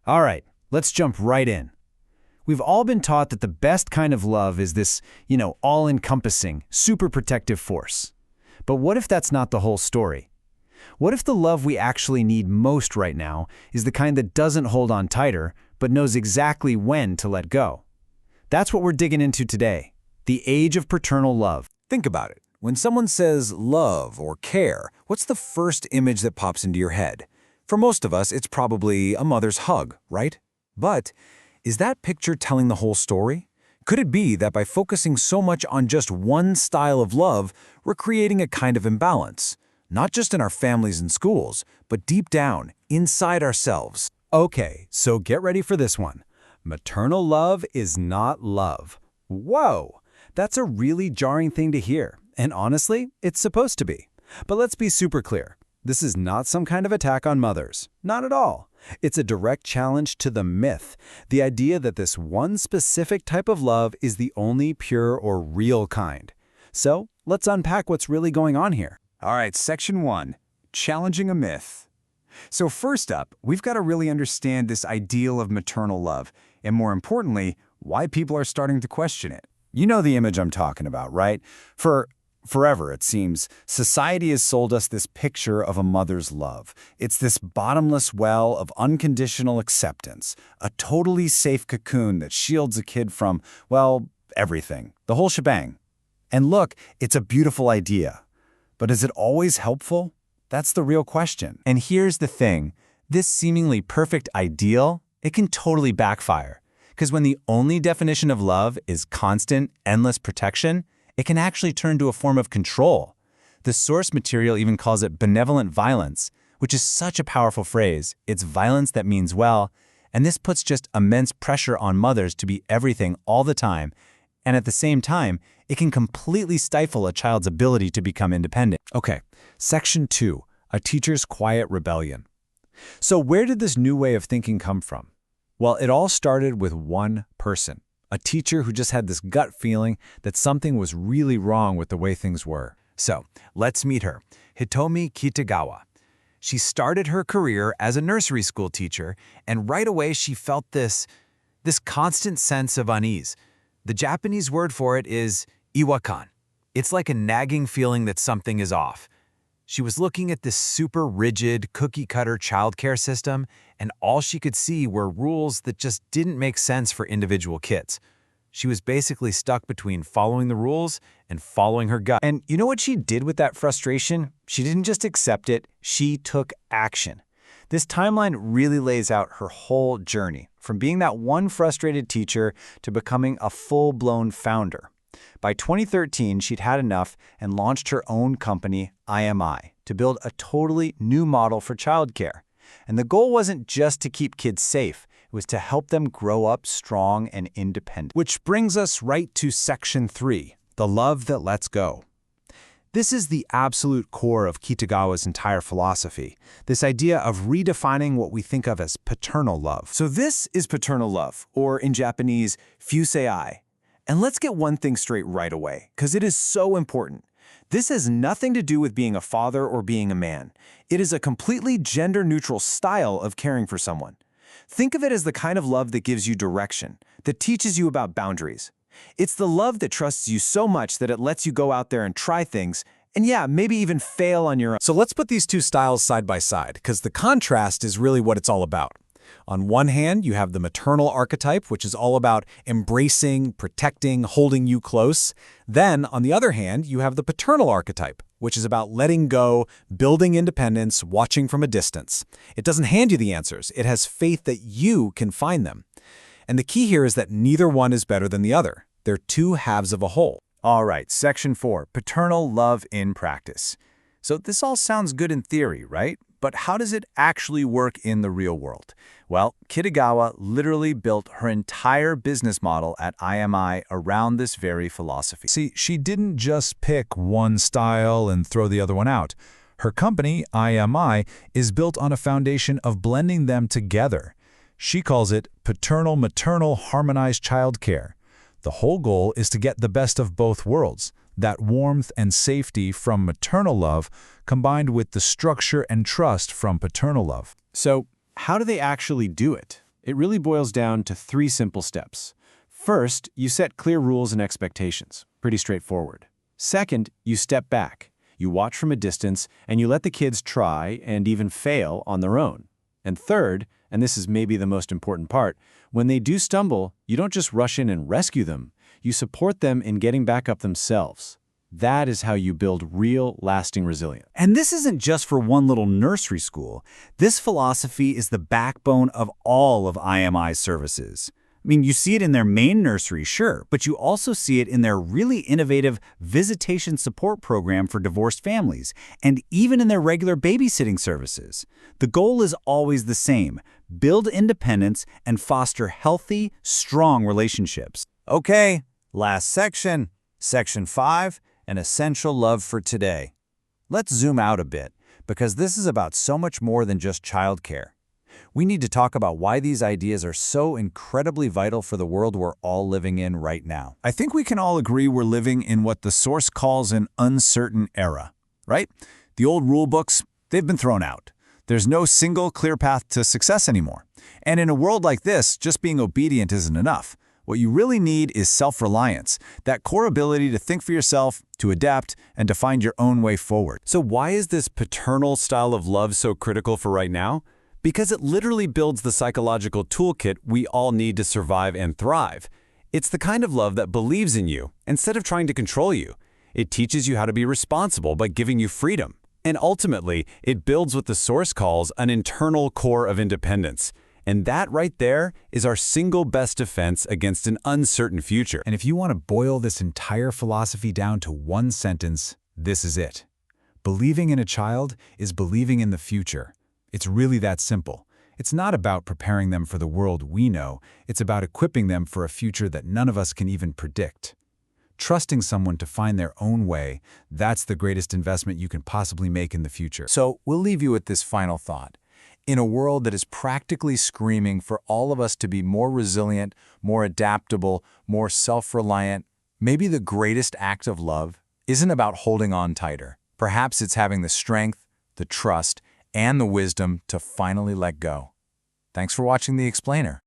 All right, let's jump right in. We've all been taught that the best kind of love is this, all-encompassing, super protective force. But what if that's not the whole story? What if the love we actually need most right now is the kind that doesn't hold on tighter, but knows exactly when to let go? That's what we're digging into today, the age of paternal love. Think about it. When someone says love or care, what's the first image that pops into your head? For most of us, it's probably a mother's hug, right? But is that picture telling the whole story? Could it be that by focusing so much on just one style of love, we're creating a kind of imbalance? Not just in our families and schools, but deep down, inside ourselves. Okay, so get ready for this one. Maternal love is not love. Whoa! That's a really jarring thing to hear, and honestly, it's supposed to be. But let's be super clear. This is not some kind of attack on mothers. Not at all. It's a direct challenge to the myth, the idea that this one specific type of love is the only pure or real kind. So, let's unpack what's really going on here. All right, Section 1, Challenging a Myth. So first up, we've got to really understand this ideal of maternal love, and more importantly, why people are starting to question it. You know the image I'm talking about, right? Forever, it seems, society has sold us this picture of a mother's love. It's this bottomless well of unconditional acceptance, a totally safe cocoon that shields a kid from, well, everything, the whole shebang. And look, it's a beautiful idea. But is it always helpful? That's the real question. And here's the thing. This seemingly perfect ideal, it can totally backfire. Because when the only definition of love is constant, endless protection, it can actually turn to a form of control. The source material even calls it benevolent violence, which is such a powerful phrase. It's violence that means well, and this puts just immense pressure on mothers to be everything all the time, and at the same time, it can completely stifle a child's ability to become independent. Okay, Section 2, a teacher's quiet rebellion. So where did this new way of thinking come from? Well, it all started with one person. A teacher who just had this gut feeling that something was really wrong with the way things were. So, let's meet her, Hitomi Kitagawa. She started her career as a nursery school teacher, and right away she felt this constant sense of unease. The Japanese word for it is iwakan. It's like a nagging feeling that something is off. She was looking at this super rigid, cookie-cutter childcare system, and all she could see were rules that just didn't make sense for individual kids. She was basically stuck between following the rules and following her gut. And you know what she did with that frustration? She didn't just accept it, she took action. This timeline really lays out her whole journey, from being that one frustrated teacher to becoming a full-blown founder. By 2013, she'd had enough and launched her own company, IMI, to build a totally new model for childcare. And the goal wasn't just to keep kids safe, it was to help them grow up strong and independent. Which brings us right to Section 3, the love that lets go. This is the absolute core of Kitagawa's entire philosophy, this idea of redefining what we think of as paternal love. So this is paternal love, or in Japanese, fusei. And let's get one thing straight right away, because it is so important. This has nothing to do with being a father or being a man. It is a completely gender-neutral style of caring for someone. Think of it as the kind of love that gives you direction, that teaches you about boundaries. It's the love that trusts you so much that it lets you go out there and try things, and yeah, maybe even fail on your own. So let's put these two styles side by side, because the contrast is really what it's all about. On one hand, you have the maternal archetype, which is all about embracing, protecting, holding you close. Then, on the other hand, you have the paternal archetype, which is about letting go, building independence, watching from a distance. It doesn't hand you the answers. It has faith that you can find them. And the key here is that neither one is better than the other. They're two halves of a whole. All right, Section 4, paternal love in practice. So this all sounds good in theory, right? But how does it actually work in the real world? Well, Kitagawa literally built her entire business model at IMI around this very philosophy. See, she didn't just pick one style and throw the other one out. Her company, IMI, is built on a foundation of blending them together. She calls it paternal-maternal harmonized childcare. The whole goal is to get the best of both worlds, that warmth and safety from maternal love combined with the structure and trust from paternal love. So, how do they actually do it? It really boils down to 3 simple steps. First, you set clear rules and expectations. Pretty straightforward. Second, you step back. You watch from a distance, and you let the kids try and even fail on their own. And third, and this is maybe the most important part, when they do stumble, you don't just rush in and rescue them. You support them in getting back up themselves. That is how you build real, lasting resilience. And this isn't just for one little nursery school. This philosophy is the backbone of all of IMI's services. I mean, you see it in their main nursery, sure, but you also see it in their really innovative visitation support program for divorced families, and even in their regular babysitting services. The goal is always the same: build independence and foster healthy, strong relationships. Okay, last section, Section 5, an essential love for today. Let's zoom out a bit, because this is about so much more than just childcare. We need to talk about why these ideas are so incredibly vital for the world we're all living in right now. I think we can all agree we're living in what the source calls an uncertain era, right? The old rule books, they've been thrown out. There's no single clear path to success anymore. And in a world like this, just being obedient isn't enough. What you really need is self-reliance, that core ability to think for yourself, to adapt, and to find your own way forward. So why is this paternal style of love so critical for right now? Because it literally builds the psychological toolkit we all need to survive and thrive. It's the kind of love that believes in you instead of trying to control you. It teaches you how to be responsible by giving you freedom. And ultimately, it builds what the source calls an internal core of independence. And that right there is our single best defense against an uncertain future. And if you want to boil this entire philosophy down to one sentence, this is it. Believing in a child is believing in the future. It's really that simple. It's not about preparing them for the world we know. It's about equipping them for a future that none of us can even predict. Trusting someone to find their own way, that's the greatest investment you can possibly make in the future. So we'll leave you with this final thought. In a world that is practically screaming for all of us to be more resilient, more adaptable, more self-reliant, maybe the greatest act of love isn't about holding on tighter. Perhaps it's having the strength, the trust, and the wisdom to finally let go. Thanks for watching The Explainer.